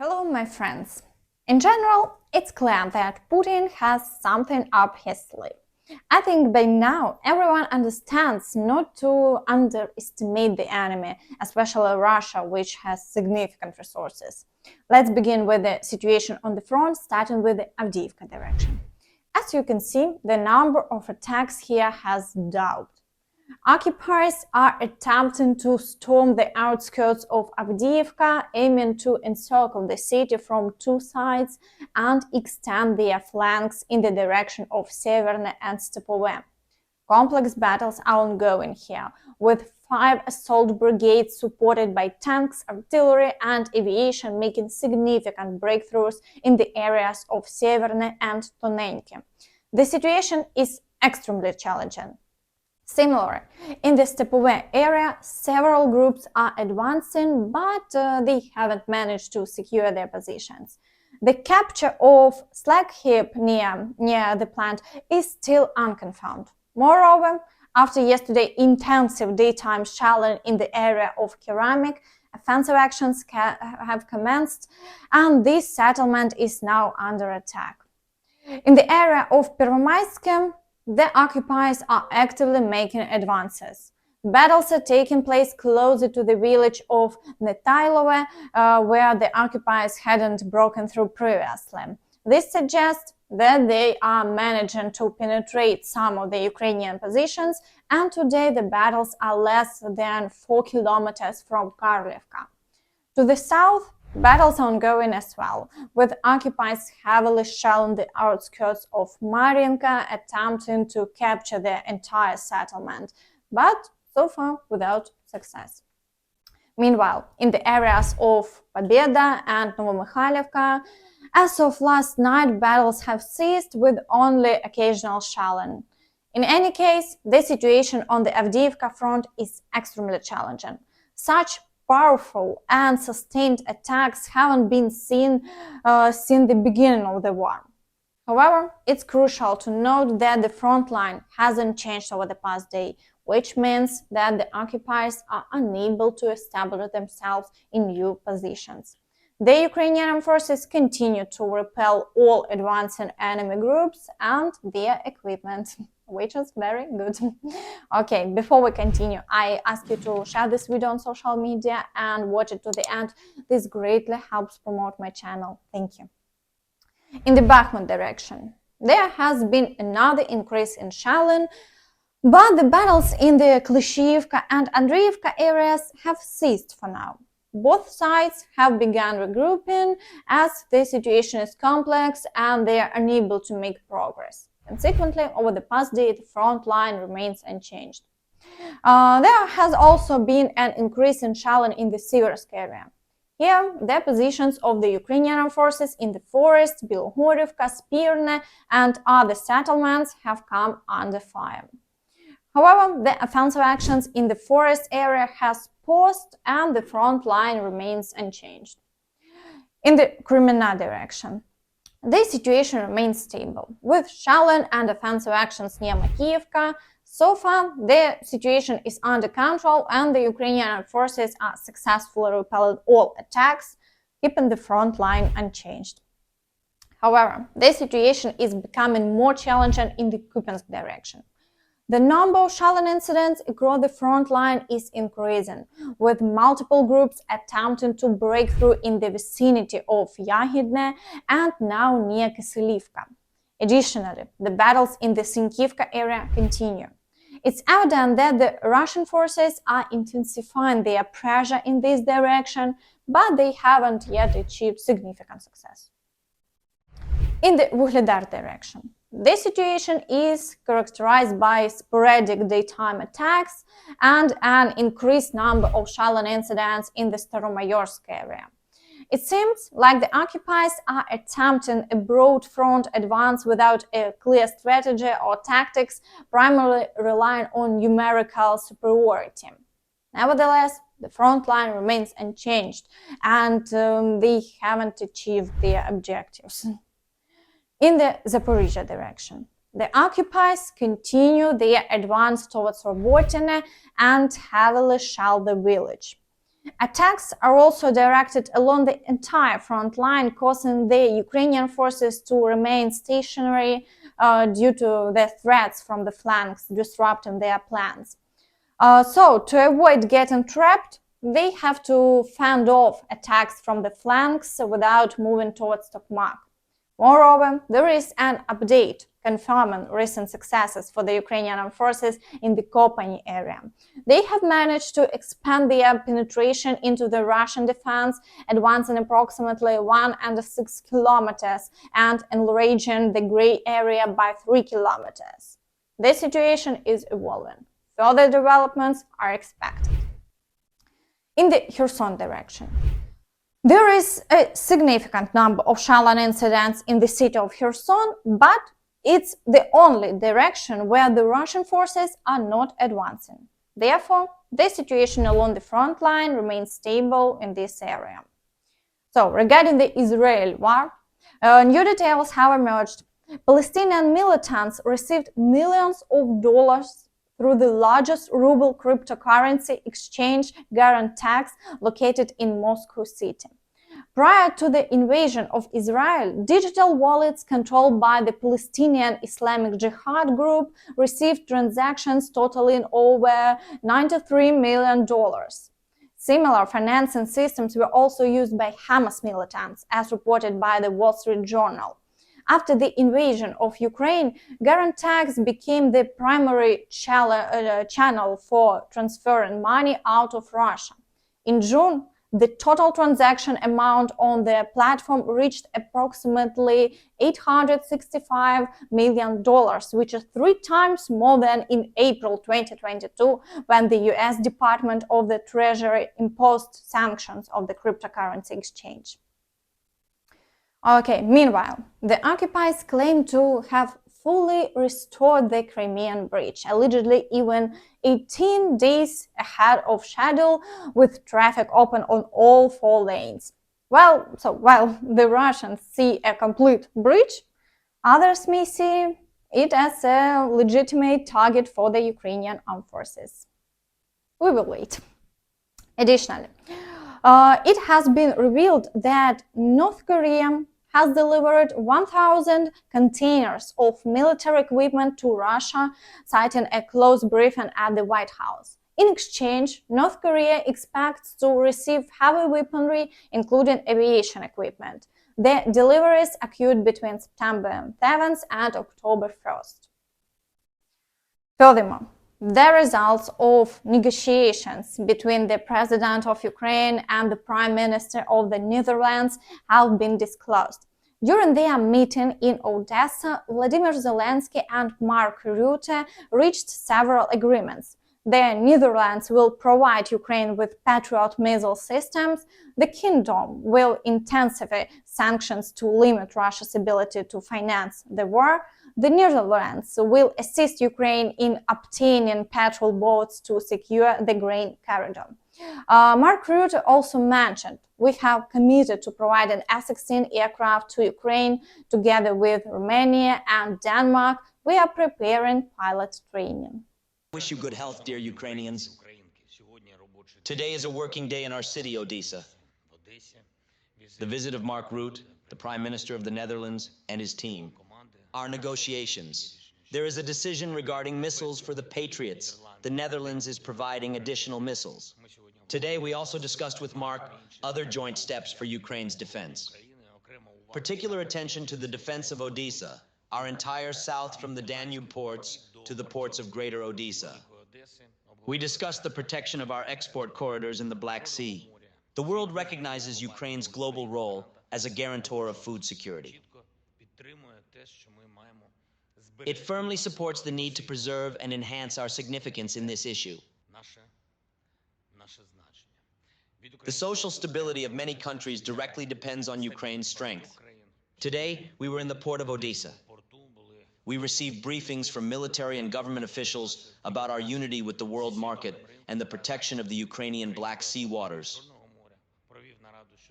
Hello, my friends. In general, it's clear that Putin has something up his sleeve. I think by now everyone understands not to underestimate the enemy, especially Russia, which has significant resources. Let's begin with the situation on the front, starting with the Avdiivka direction. As you can see, the number of attacks here has doubled. Occupiers are attempting to storm the outskirts of Avdiivka, aiming to encircle the city from two sides and extend their flanks in the direction of Severne and Stepove. Complex battles are ongoing here, with 5 assault brigades supported by tanks, artillery and aviation making significant breakthroughs in the areas of Severne and Tonenki. The situation is extremely challenging. Similarly, in the Stepove area, several groups are advancing, but they haven't managed to secure their positions. The capture of slag heap near the plant is still unconfirmed. Moreover, after yesterday's intensive daytime shelling in the area of Ceramic, offensive actions have commenced, and this settlement is now under attack. In the area of Pervomaisk, the occupiers are actively making advances. Battles are taking place closer to the village of Netailove, where the occupiers hadn't broken through previously. This suggests that they are managing to penetrate some of the Ukrainian positions, and today the battles are less than 4 kilometers from Karlivka. To the south, battles are ongoing as well, with occupiers heavily shelling the outskirts of Mariinka, attempting to capture the entire settlement, but so far without success. Meanwhile, in the areas of Pobeda and Novomykhailivka, as of last night, battles have ceased with only occasional shelling. In any case, the situation on the Avdiivka front is extremely challenging. Such powerful and sustained attacks haven't been seen since the beginning of the war. However, it's crucial to note that the front line hasn't changed over the past day, which means that the occupiers are unable to establish themselves in new positions. The Ukrainian forces continue to repel all advancing enemy groups and their equipment, which is very good. Okay, before we continue, I ask you to share this video on social media and watch it to the end. This greatly helps promote my channel. Thank you. In the Bakhmut direction, there has been another increase in shelling, but the battles in the Klishchiivka and Andreevka areas have ceased for now. Both sides have begun regrouping as the situation is complex and they are unable to make progress. Consequently, over the past day, the front line remains unchanged. There has also been an increase in shelling in the Siversk area. Here, the positions of the Ukrainian forces in the forest, Bilohorivka, Spirne, and other settlements have come under fire. However, the offensive actions in the forest area has paused and the front line remains unchanged. In the Crimea direction, the situation remains stable, with shelling and offensive actions near Makiivka. So far, the situation is under control and the Ukrainian forces are successfully repelling all attacks, keeping the front line unchanged. However, the situation is becoming more challenging in the Kupiansk direction. The number of shelling incidents across the front line is increasing, with multiple groups attempting to break through in the vicinity of Yahidne and now near Kiselivka. Additionally, the battles in the Sinkivka area continue. It's evident that the Russian forces are intensifying their pressure in this direction, but they haven't yet achieved significant success. In the Vuhledar direction, the situation is characterized by sporadic daytime attacks and an increased number of shelling incidents in the Staromayorsk area. It seems like the occupiers are attempting a broad front advance without a clear strategy or tactics, primarily relying on numerical superiority. Nevertheless, the front line remains unchanged and they haven't achieved their objectives. In the Zaporizhia direction, the occupiers continue their advance towards Robotyne and heavily shell the village. Attacks are also directed along the entire front line, causing the Ukrainian forces to remain stationary due to the threats from the flanks disrupting their plans. So, to avoid getting trapped, they have to fend off attacks from the flanks without moving towards Tokmak. Moreover, there is an update confirming recent successes for the Ukrainian armed forces in the Kopany area. They have managed to expand their penetration into the Russian defense, advancing approximately 1.6 kilometers and enlarging the gray area by 3 kilometers. The situation is evolving. Further developments are expected. In the Kherson direction, there is a significant number of shelling incidents in the city of Kherson, but it's the only direction where the Russian forces are not advancing. Therefore, the situation along the front line remains stable in this area. So, regarding the Israel war, new details have emerged. Palestinian militants received millions of dollars through the largest ruble cryptocurrency exchange Garantex located in Moscow city. Prior to the invasion of Israel, digital wallets controlled by the Palestinian Islamic Jihad group received transactions totaling over $93 million. Similar financing systems were also used by Hamas militants, as reported by the Wall Street Journal. After the invasion of Ukraine, Garantex became the primary channel for transferring money out of Russia. In June, the total transaction amount on the platform reached approximately $865 million, which is 3 times more than in April 2022, when the US Department of the Treasury imposed sanctions on the cryptocurrency exchange. Okay, meanwhile, the occupiers claim to have fully restored the Crimean Bridge, allegedly even 18 days ahead of schedule, with traffic open on all 4 lanes. Well, so while the Russians see a complete bridge, others may see it as a legitimate target for the Ukrainian armed forces. We will wait. Additionally, it has been revealed that North Korea has delivered 1,000 containers of military equipment to Russia, citing a close briefing at the White House. In exchange, North Korea expects to receive heavy weaponry, including aviation equipment. The deliveries occurred between September 7th and October 1st. Furthermore, the results of negotiations between the President of Ukraine and the Prime Minister of the Netherlands have been disclosed. During their meeting in Odessa, Vladimir Zelensky and Mark Rutte reached several agreements. The Netherlands will provide Ukraine with Patriot missile systems. The Kingdom will intensify sanctions to limit Russia's ability to finance the war. The Netherlands will assist Ukraine in obtaining patrol boats to secure the grain corridor. Mark Rutte also mentioned, we have committed to providing F-16 aircraft to Ukraine. Together with Romania and Denmark, we are preparing pilot training. Wish you good health, dear Ukrainians. Today is a working day in our city, Odessa. The visit of Mark Rutte, the Prime Minister of the Netherlands, and his team. Our negotiations. There is a decision regarding missiles for the Patriots. The Netherlands is providing additional missiles. Today, we also discussed with Mark other joint steps for Ukraine's defense. Particular attention to the defense of Odessa, our entire south from the Danube ports to the ports of Greater Odessa. We discussed the protection of our export corridors in the Black Sea. The world recognizes Ukraine's global role as a guarantor of food security. It firmly supports the need to preserve and enhance our significance in this issue. The social stability of many countries directly depends on Ukraine's strength. Today, we were in the port of Odessa. We received briefings from military and government officials about our unity with the world market and the protection of the Ukrainian Black Sea waters.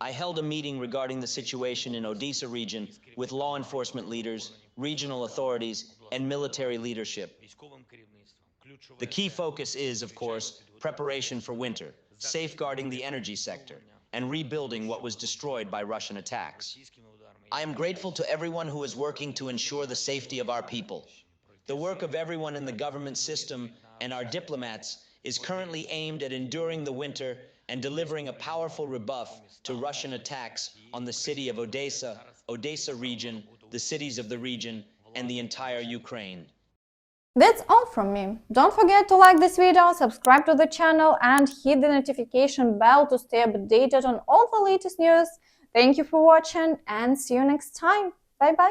I held a meeting regarding the situation in Odessa region with law enforcement leaders, regional authorities, and military leadership. The key focus is, of course, preparation for winter, safeguarding the energy sector, and rebuilding what was destroyed by Russian attacks. I am grateful to everyone who is working to ensure the safety of our people. The work of everyone in the government system and our diplomats is currently aimed at enduring the winter and delivering a powerful rebuff to Russian attacks on the city of Odessa, Odessa region, the cities of the region, and the entire Ukraine. That's all from me. Don't forget to like this video, subscribe to the channel, and hit the notification bell to stay updated on all the latest news. Thank you for watching, and see you next time. Bye bye.